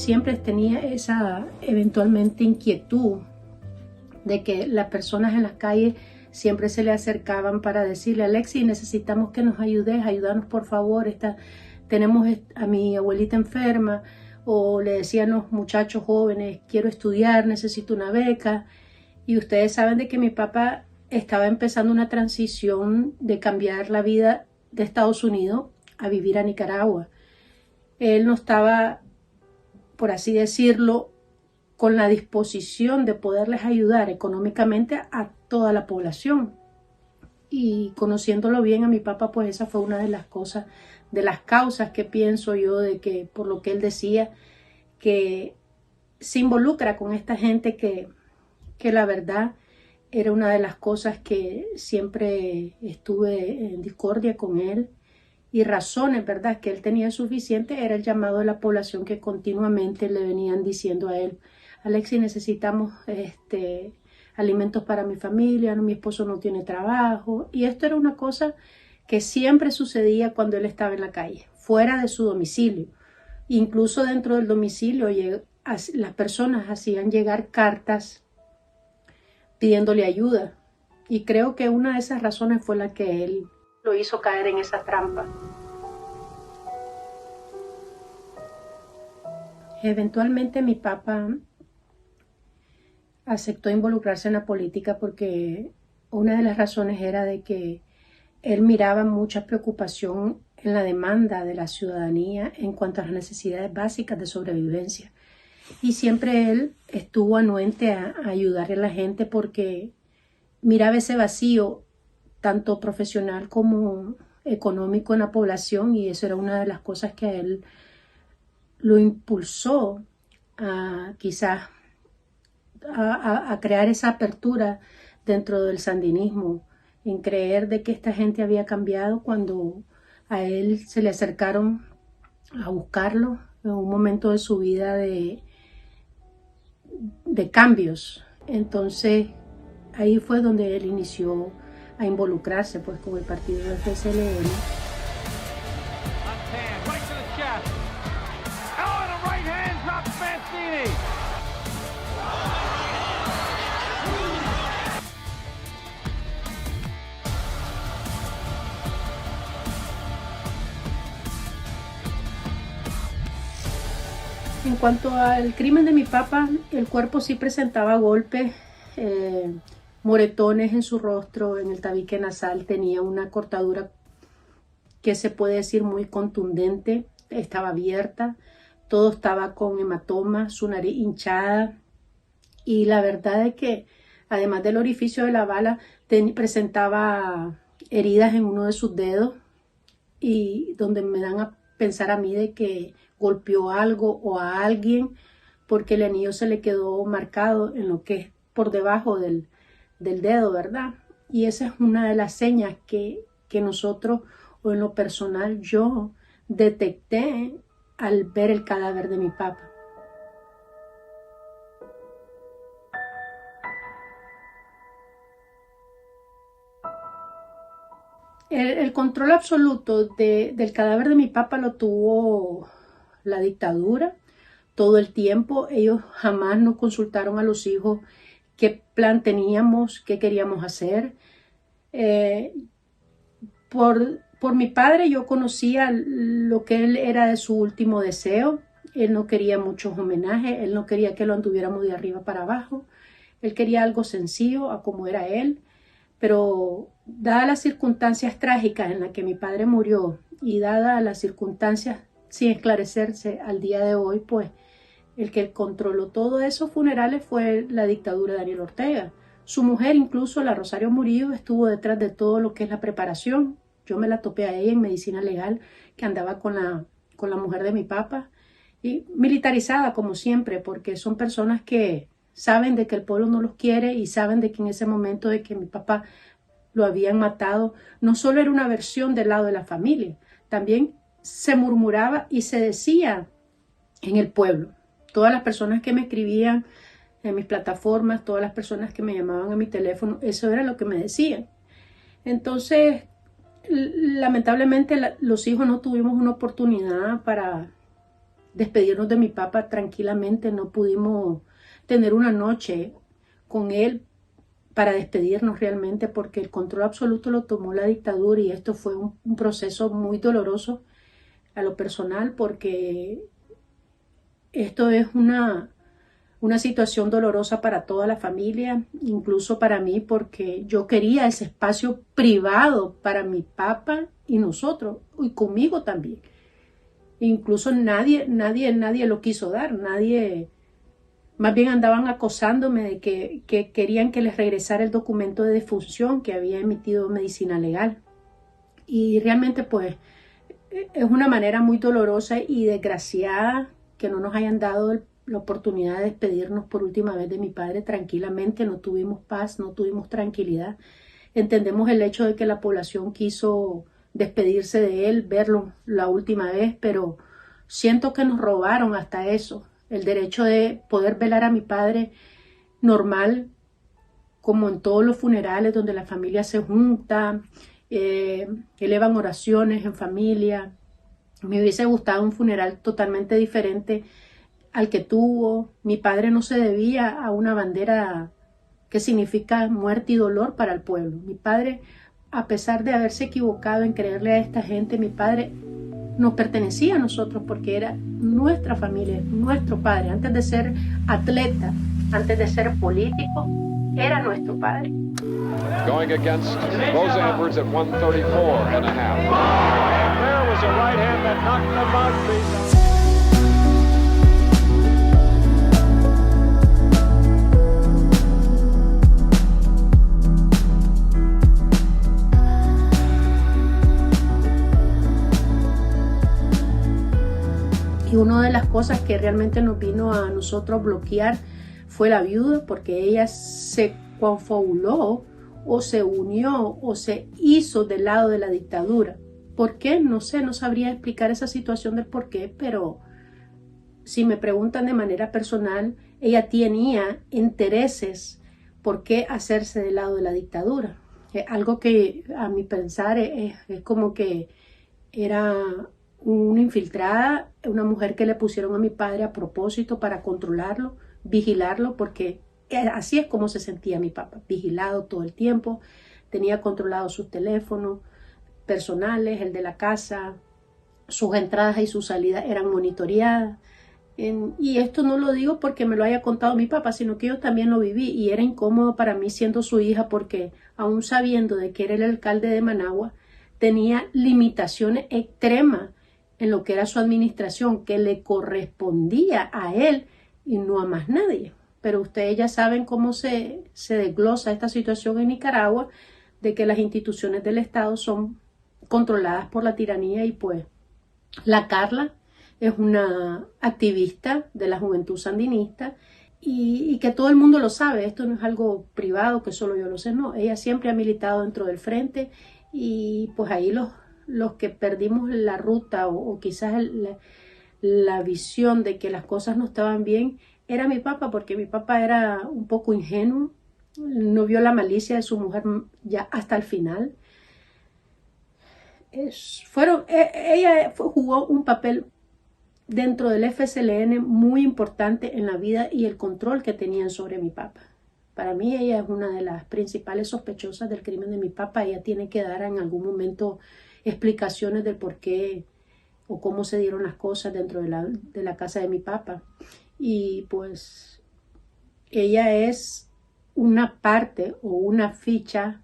siempre tenía esa eventualmente inquietud de que las personas en las calles siempre se le acercaban para decirle: Alexis, necesitamos que nos ayudes, ayúdanos por favor, tenemos a mi abuelita enferma. O le decían los muchachos jóvenes: quiero estudiar, necesito una beca. Y ustedes saben de que mi papá estaba empezando una transición de cambiar la vida de Estados Unidos a vivir a Nicaragua. Él no estaba, por así decirlo, con la disposición de poderles ayudar económicamente a toda la población. Y conociéndolo bien a mi papá, pues esa fue una de las cosas, de las causas que pienso yo, de que por lo que él decía, que se involucra con esta gente que la verdad era una de las cosas que siempre estuve en discordia con él. Y razones, ¿verdad?, que él tenía suficiente, era el llamado de la población que continuamente le venían diciendo a él: Alexis, necesitamos alimentos para mi familia, mi esposo no tiene trabajo. Y esto era una cosa que siempre sucedía cuando él estaba en la calle, fuera de su domicilio. Incluso dentro del domicilio las personas hacían llegar cartas pidiéndole ayuda. Y creo que una de esas razones fue la que él lo hizo caer en esa trampa. Eventualmente mi papá aceptó involucrarse en la política porque una de las razones era de que él miraba mucha preocupación en la demanda de la ciudadanía en cuanto a las necesidades básicas de sobrevivencia. Y siempre él estuvo anuente a ayudarle a la gente porque miraba ese vacío, tanto profesional como económico, en la población, y eso era una de las cosas que a él lo impulsó a quizás a crear esa apertura dentro del sandinismo, en creer de que esta gente había cambiado cuando a él se le acercaron a buscarlo en un momento de su vida de cambios. Entonces ahí fue donde él inició a involucrarse pues con el partido del PSLN. En cuanto al crimen de mi papá, el cuerpo sí presentaba golpes, moretones en su rostro, en el tabique nasal tenía una cortadura que se puede decir muy contundente, estaba abierta, todo estaba con hematomas, su nariz hinchada, y la verdad es que además del orificio de la bala presentaba heridas en uno de sus dedos, y donde me dan a pensar a mí de que golpeó algo o a alguien, porque el anillo se le quedó marcado en lo que es por debajo del dedo, ¿verdad? Y esa es una de las señas que nosotros, o en lo personal yo, detecté al ver el cadáver de mi papá. El control absoluto del cadáver de mi papá lo tuvo la dictadura todo el tiempo. Ellos jamás nos consultaron a los hijos qué plan teníamos, qué queríamos hacer. Por mi padre yo conocía lo que él era de su último deseo. Él no quería muchos homenajes, él no quería que lo anduviéramos de arriba para abajo. Él quería algo sencillo a como era él. Pero dadas las circunstancias trágicas en las que mi padre murió y dadas las circunstancias sin esclarecerse al día de hoy, pues el que controló todos esos funerales fue la dictadura de Daniel Ortega. Su mujer, incluso la Rosario Murillo, estuvo detrás de todo lo que es la preparación. Yo me la topé a ella en medicina legal, que andaba con la mujer de mi papá, y militarizada como siempre, porque son personas que saben de que el pueblo no los quiere y saben de que en ese momento de que mi papá lo habían matado, no solo era una versión del lado de la familia, también se murmuraba y se decía en el pueblo. Todas las personas que me escribían en mis plataformas, todas las personas que me llamaban a mi teléfono, eso era lo que me decían. Entonces, lamentablemente los hijos no tuvimos una oportunidad para despedirnos de mi papá tranquilamente, no pudimos tener una noche con él para despedirnos realmente, porque el control absoluto lo tomó la dictadura y esto fue un proceso muy doloroso a lo personal, porque esto es una situación dolorosa para toda la familia, incluso para mí, porque yo quería ese espacio privado para mi papá y nosotros, y conmigo también. Incluso nadie lo quiso dar, nadie, más bien andaban acosándome de que querían que les regresara el documento de defunción que había emitido Medicina Legal. Y realmente pues es una manera muy dolorosa y desgraciada que no nos hayan dado la oportunidad de despedirnos por última vez de mi padre tranquilamente. No tuvimos paz, no tuvimos tranquilidad. Entendemos el hecho de que la población quiso despedirse de él, verlo la última vez, pero siento que nos robaron hasta eso, el derecho de poder velar a mi padre normal, como en todos los funerales donde la familia se junta, elevan oraciones en familia. Me hubiese gustado un funeral totalmente diferente al que tuvo. Mi padre no se debía a una bandera que significa muerte y dolor para el pueblo. Mi padre, a pesar de haberse equivocado en creerle a esta gente, mi padre nos pertenecía a nosotros porque era nuestra familia, nuestro padre. Antes de ser atleta, antes de ser político, era nuestro padre. Going against Rosa Edwards at 134 and a half. And there was a right hand that knocked the mouthpiece out. Y una de las cosas que realmente nos vino a nosotros bloquear fue la viuda, porque ella se confabuló o se unió o se hizo del lado de la dictadura. ¿Por qué? No sé, no sabría explicar esa situación del por qué, pero si me preguntan de manera personal, ella tenía intereses por qué hacerse del lado de la dictadura. Algo que a mi pensar es como que era una infiltrada, una mujer que le pusieron a mi padre a propósito para controlarlo, vigilarlo, porque así es como se sentía mi papá, vigilado todo el tiempo, tenía controlado sus teléfonos personales, el de la casa, sus entradas y sus salidas eran monitoreadas. Y esto no lo digo porque me lo haya contado mi papá, sino que yo también lo viví y era incómodo para mí siendo su hija, porque aún sabiendo de que era el alcalde de Managua, tenía limitaciones extremas en lo que era su administración, que le correspondía a él y no a más nadie. Pero ustedes ya saben cómo se desglosa esta situación en Nicaragua, de que las instituciones del Estado son controladas por la tiranía. Y pues la Carla es una activista de la juventud sandinista y que todo el mundo lo sabe. Esto no es algo privado que solo yo lo sé, no. Ella siempre ha militado dentro del frente y pues ahí los que perdimos la ruta o quizás la visión de que las cosas no estaban bien era mi papá, porque mi papá era un poco ingenuo, no vio la malicia de su mujer ya hasta el final. Ella jugó un papel dentro del FSLN muy importante en la vida y el control que tenían sobre mi papá. Para mí ella es una de las principales sospechosas del crimen de mi papá. Ella tiene que dar en algún momento explicaciones del por qué o cómo se dieron las cosas dentro de la casa de mi papá. Y pues ella es una parte o una ficha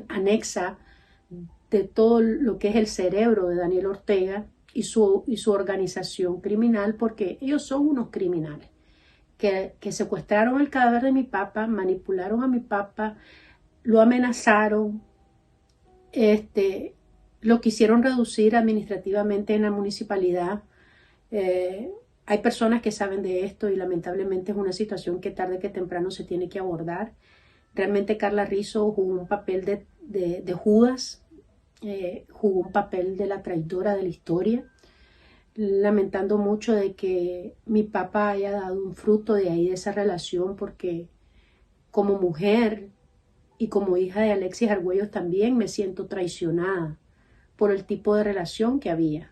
anexa de todo lo que es el cerebro de Daniel Ortega y su organización criminal, porque ellos son unos criminales que secuestraron el cadáver de mi papá, manipularon a mi papá, lo amenazaron, lo quisieron reducir administrativamente en la municipalidad. Hay personas que saben de esto y lamentablemente es una situación que tarde que temprano se tiene que abordar. Realmente Carla Rizzo jugó un papel de Judas, jugó un papel de la traidora de la historia, lamentando mucho de que mi papá haya dado un fruto de ahí, de esa relación, porque como mujer y como hija de Alexis Argüello también me siento traicionada por el tipo de relación que había.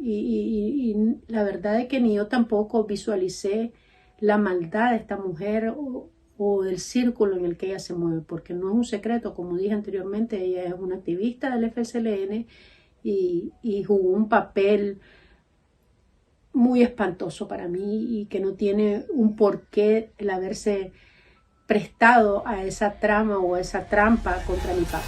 Y la verdad es que ni yo tampoco visualicé la maldad de esta mujer o del círculo en el que ella se mueve, porque no es un secreto, como dije anteriormente, ella es una activista del FSLN y jugó un papel muy espantoso para mí y que no tiene un porqué el haberse prestado a esa trama o a esa trampa contra mi papá.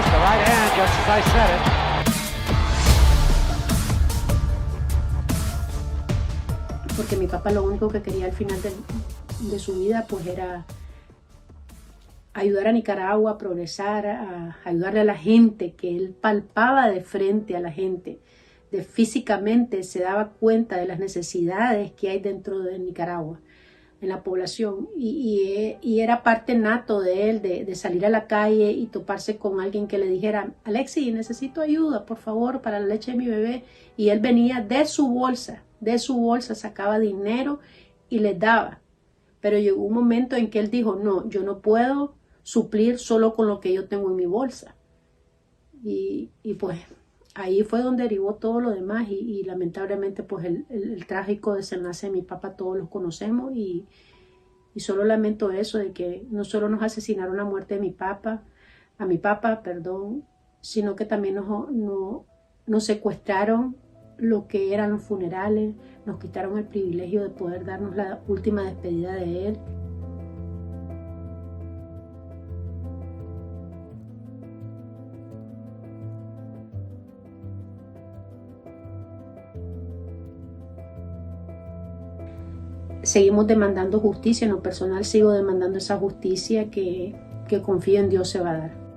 The right hand, just as I said it. Porque mi papá lo único que quería al final de su vida pues era ayudar a Nicaragua a progresar, a ayudarle a la gente, que él palpaba de frente a la gente, físicamente se daba cuenta de las necesidades que hay dentro de Nicaragua, en la población, y era parte nato de él, de salir a la calle y toparse con alguien que le dijera: Alexi, necesito ayuda, por favor, para la leche de mi bebé, y él venía de su bolsa, sacaba dinero y les daba, pero llegó un momento en que él dijo: no, yo no puedo suplir solo con lo que yo tengo en mi bolsa, y pues ahí fue donde derivó todo lo demás y lamentablemente pues el trágico desenlace de mi papá todos los conocemos y solo lamento eso, de que no solo nos asesinaron la muerte de a mi papá, sino que también nos secuestraron lo que eran los funerales, nos quitaron el privilegio de poder darnos la última despedida de él. Seguimos demandando justicia, en lo personal sigo demandando esa justicia que confío en Dios se va a dar.